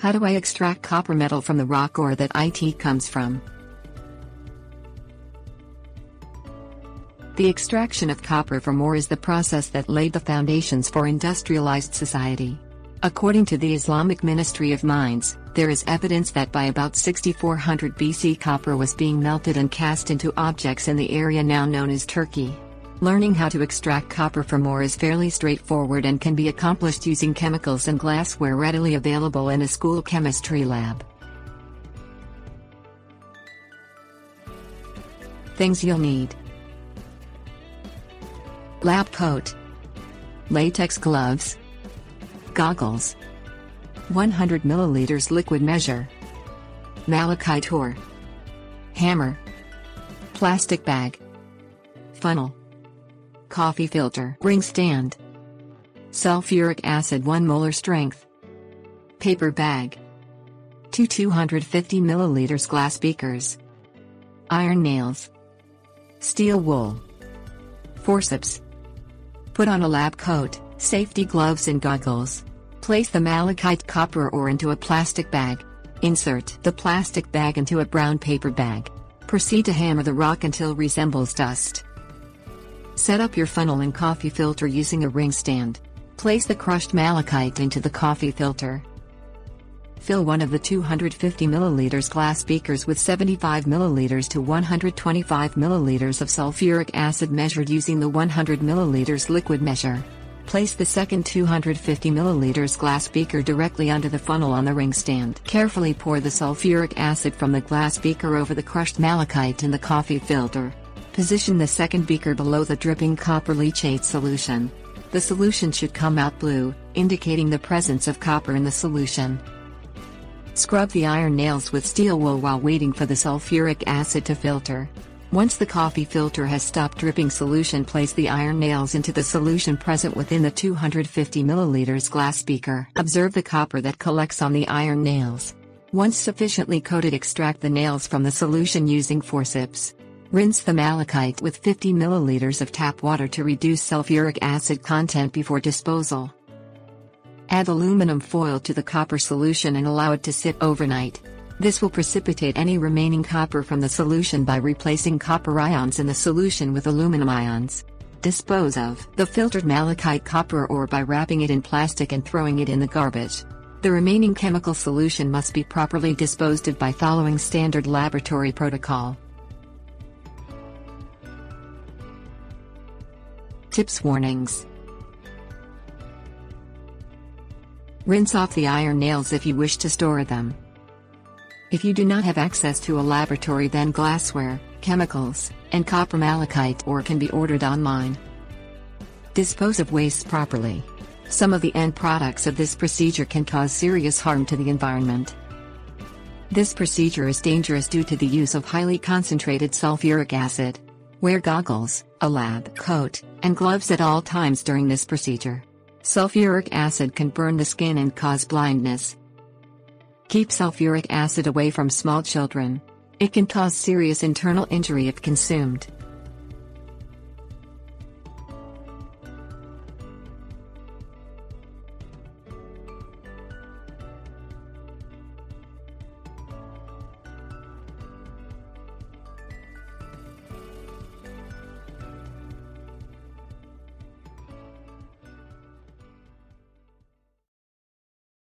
How do I extract copper metal from the rock ore that it comes from? The extraction of copper from ore is the process that laid the foundations for industrialized society. According to the Islamic Ministry of Mines, there is evidence that by about 6400 BC copper was being melted and cast into objects in the area now known as Turkey. Learning how to extract copper from ore is fairly straightforward and can be accomplished using chemicals and glassware readily available in a school chemistry lab. Things you'll need: lab coat, latex gloves, goggles, 100 milliliters liquid measure, malachite ore, hammer, plastic bag, funnel, coffee filter, ring stand, sulfuric acid 1 molar strength, paper bag, 250 milliliters glass beakers, iron nails, steel wool, forceps. Put on a lab coat, safety gloves and goggles. Place the malachite copper ore into a plastic bag. Insert the plastic bag into a brown paper bag. Proceed to hammer the rock until resembles dust. Set up your funnel and coffee filter using a ring stand. Place the crushed malachite into the coffee filter. Fill one of the 250 milliliters glass beakers with 75 milliliters to 125 milliliters of sulfuric acid measured using the 100 milliliters liquid measure. Place the second 250 milliliters glass beaker directly under the funnel on the ring stand. Carefully pour the sulfuric acid from the glass beaker over the crushed malachite in the coffee filter. Position the second beaker below the dripping copper leachate solution. The solution should come out blue, indicating the presence of copper in the solution. Scrub the iron nails with steel wool while waiting for the sulfuric acid to filter. Once the coffee filter has stopped dripping solution, place the iron nails into the solution present within the 250 milliliters glass beaker. Observe the copper that collects on the iron nails. Once sufficiently coated, extract the nails from the solution using forceps. Rinse the malachite with 50 milliliters of tap water to reduce sulfuric acid content before disposal. Add aluminum foil to the copper solution and allow it to sit overnight. This will precipitate any remaining copper from the solution by replacing copper ions in the solution with aluminum ions. Dispose of the filtered malachite copper ore by wrapping it in plastic and throwing it in the garbage. The remaining chemical solution must be properly disposed of by following standard laboratory protocol. Tips: warnings. Rinse off the iron nails if you wish to store them. If you do not have access to a laboratory, then glassware, chemicals, and copper malachite ore can be ordered online. Dispose of waste properly. Some of the end products of this procedure can cause serious harm to the environment. This procedure is dangerous due to the use of highly concentrated sulfuric acid. Wear goggles, a lab coat, and gloves at all times during this procedure. Sulfuric acid can burn the skin and cause blindness. Keep sulfuric acid away from small children. It can cause serious internal injury if consumed.